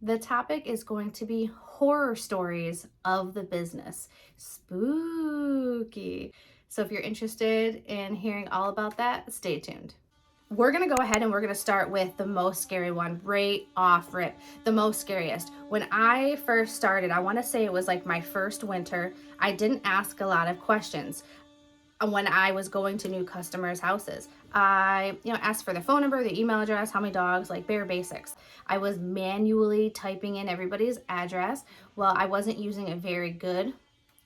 The topic is going to be horror stories of the business. Spooky. So if you're interested in hearing all about that, stay tuned. We're going to go ahead and we're going to start with the most scary one right off rip. The most scariest. When I first started, I want to say it was like my first winter, I didn't ask a lot of questions when I was going to new customers' houses. I, asked for their phone number, their email address, how many dogs, like bare basics. I was manually typing in everybody's address. Well, I wasn't using a very good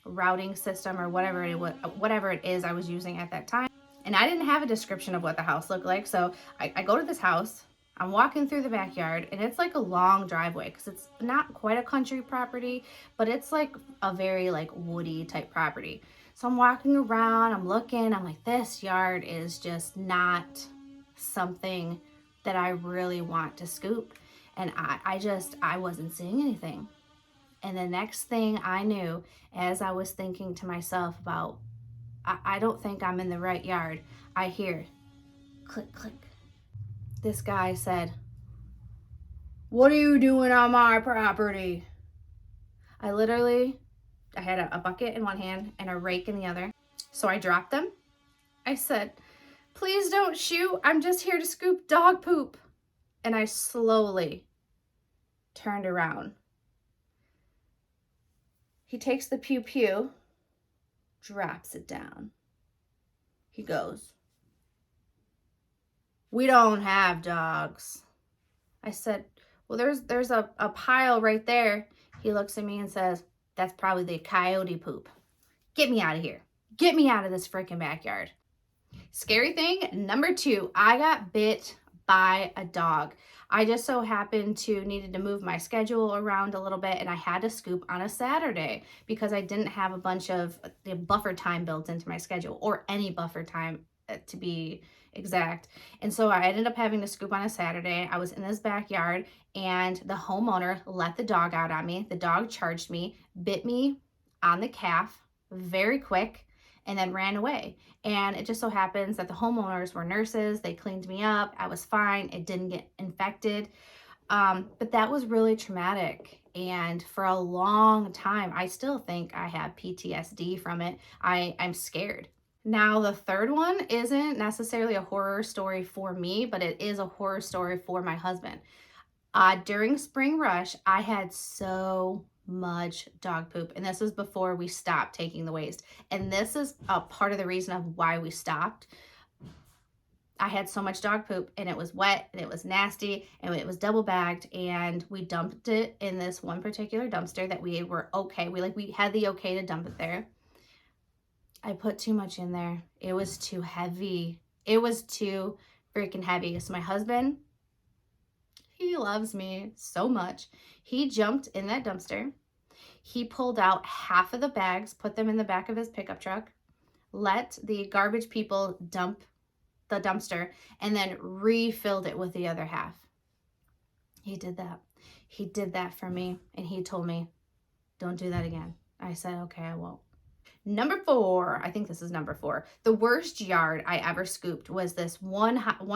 routing system or whatever it is I was using at that time. And I didn't have a description of what the house looked like. So I go to this house, I'm walking through the backyard, and it's like a long driveway because it's not quite a country property, but it's like a very like woody type property. So I'm walking around, I'm looking, I'm like, this yard is just not something that I really want to scoop. And I wasn't seeing anything. And the next thing I knew, as I was thinking to myself about, I don't think I'm in the right yard, I hear click, click. This guy said, "What are you doing on my property?" I had a bucket in one hand and a rake in the other. So I dropped them. I said, "Please don't shoot. I'm just here to scoop dog poop." And I slowly turned around. He takes the pew pew, drops it down. He goes, "We don't have dogs." I said, "Well, there's a pile right there." He looks at me and says, "That's probably the coyote poop. Get me out of here. Get me out of this freaking backyard." Scary thing number 2, I got bit by a dog. I just so happened to needed to move my schedule around a little bit, and I had to scoop on a Saturday because I didn't have a bunch of the buffer time built into my schedule, or any buffer time to be exact. And so I ended up having to scoop on a Saturday. I was in this backyard and the homeowner let the dog out on me. The dog charged me, bit me on the calf very quick, and then ran away. And it just so happens that the homeowners were nurses. They cleaned me up. I was fine. It didn't get infected. But that was really traumatic. And for a long time, I still think I have PTSD from it. I'm scared. Now, the third one isn't necessarily a horror story for me, but it is a horror story for my husband. During spring rush, I had so much dog poop, and this was before we stopped taking the waste. And this is a part of the reason of why we stopped. I had so much dog poop, and it was wet, and it was nasty, and it was double bagged, and we dumped it in this one particular dumpster that we were okay. We had the okay to dump it there. I put too much in there. It was too heavy. It was too freaking heavy. So my husband, he loves me so much. He jumped in that dumpster. He pulled out half of the bags, put them in the back of his pickup truck, let the garbage people dump the dumpster, and then refilled it with the other half. He did that. He did that for me, and he told me, "Don't do that again." I said, "Okay, I won't." Number 4, I think this is number 4. The worst yard I ever scooped was this one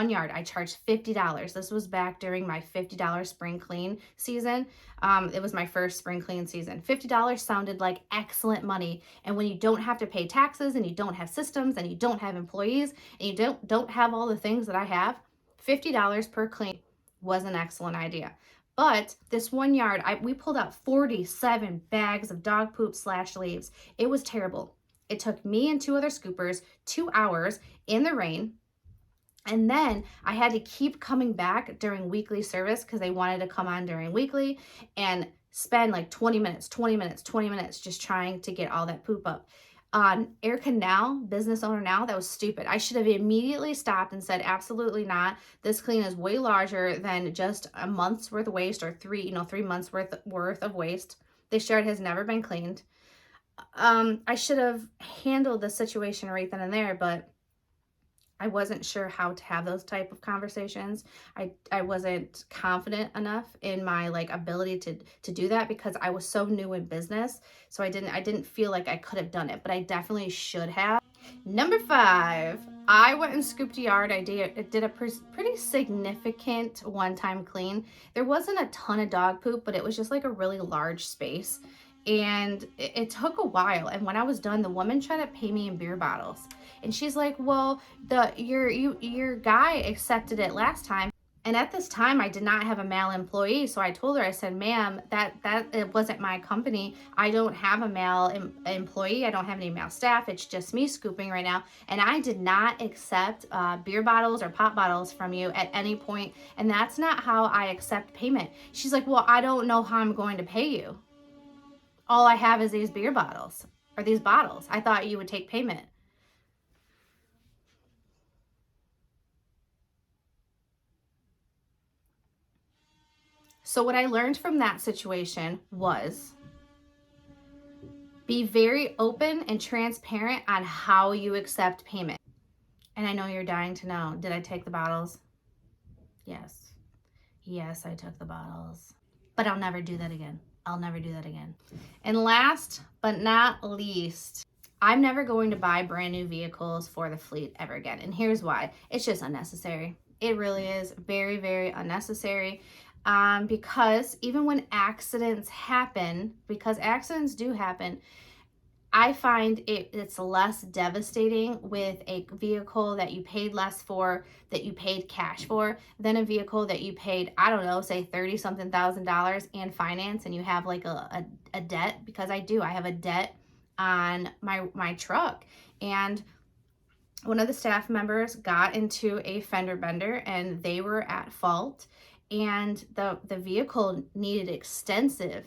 yard. I charged $50. This was back during my $50 spring clean season. It was my first spring clean season. $50 sounded like excellent money. And when you don't have to pay taxes, and you don't have systems, and you don't have employees, and you don't have all the things that I have, $50 per clean was an excellent idea. But this one yard, we pulled out 47 bags of dog poop / leaves. It was terrible. It took me and 2 other scoopers 2 hours in the rain. And then I had to keep coming back during weekly service because they wanted to come on during weekly and spend like 20 minutes just trying to get all that poop up. Erica now, business owner now, that was stupid. I should have immediately stopped and said, "Absolutely not. This clean is way larger than just a month's worth of waste, or 3 months worth of waste. This yard has never been cleaned." I should have handled the situation right then and there, but I wasn't sure how to have those type of conversations. I wasn't confident enough in my ability to do that because I was so new in business. So I didn't feel like I could have done it, but I definitely should have. Number 5, I went and scooped a yard. I did a pretty significant one-time clean. There wasn't a ton of dog poop, but it was just like a really large space. And it took a while. And when I was done, the woman tried to pay me in beer bottles. And she's like, well, your guy accepted it last time. And at this time, I did not have a male employee. So I told her, I said, ma'am, that it wasn't my company. I don't have a male employee. I don't have any male staff. It's just me scooping right now. And I did not accept beer bottles or pop bottles from you at any point. And that's not how I accept payment. She's like, well, I don't know how I'm going to pay you. All I have is these beer bottles or these bottles. I thought you would take payment. So what I learned from that situation was be very open and transparent on how you accept payment. And I know you're dying to know, did I take the bottles? Yes. Yes, I took the bottles. But I'll never do that again. I'll never do that again. And last but not least, I'm never going to buy brand new vehicles for the fleet ever again. And here's why. It's just unnecessary. It really is very, very unnecessary. Because even when accidents happen, because accidents do happen, I find it's less devastating with a vehicle that you paid less for, that you paid cash for, than a vehicle that you paid, I don't know, say $30-something thousand and finance, and you have like a debt, because I have a debt on my truck. And one of the staff members got into a fender bender and they were at fault, and the vehicle needed extensive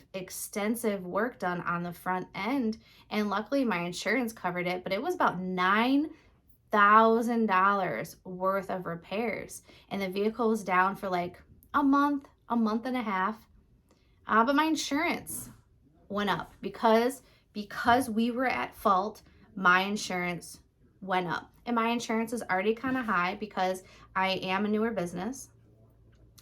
work done on the front end, and luckily my insurance covered it, but it was about $9,000 worth of repairs, and the vehicle was down for like a month and a half. But my insurance went up because we were at fault. My insurance went up, and my insurance is already kind of high because I am a newer business.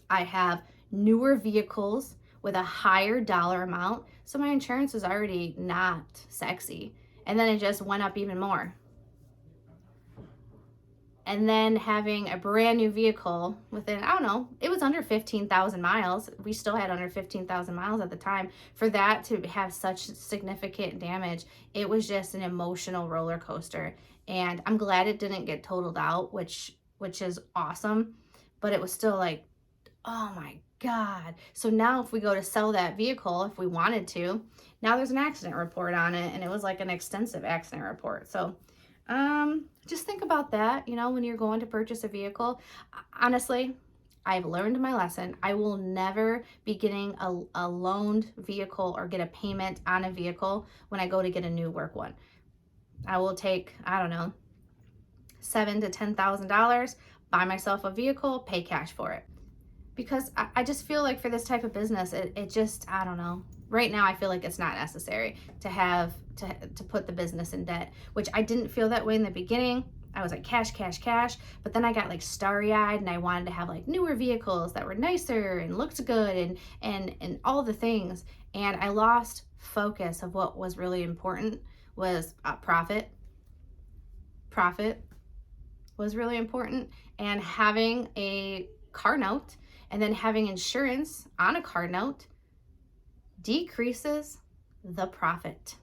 I have newer vehicles with a higher dollar amount, so my insurance is already not sexy. And then it just went up even more. And then having a brand new vehicle within, I don't know, it was under 15,000 miles. We still had under 15,000 miles at the time. For that to have such significant damage, it was just an emotional roller coaster. And I'm glad it didn't get totaled out, which is awesome. But it was still like, oh my God. So now if we go to sell that vehicle, if we wanted to, now there's an accident report on it, and it was like an extensive accident report. So just think about that, when you're going to purchase a vehicle. Honestly, I've learned my lesson. I will never be getting a loaned vehicle or get a payment on a vehicle when I go to get a new work one. I will take, I don't know, $7,000 to $10,000, buy myself a vehicle, pay cash for it. Because I just feel like for this type of business, it just, I don't know. Right now, I feel like it's not necessary to have to put the business in debt, which I didn't feel that way in the beginning. I was like cash, cash, cash. But then I got like starry-eyed, and I wanted to have like newer vehicles that were nicer and looked good and all the things. And I lost focus of what was really important was profit. Profit was really important, and having a car note and then having insurance on a car note decreases the profit.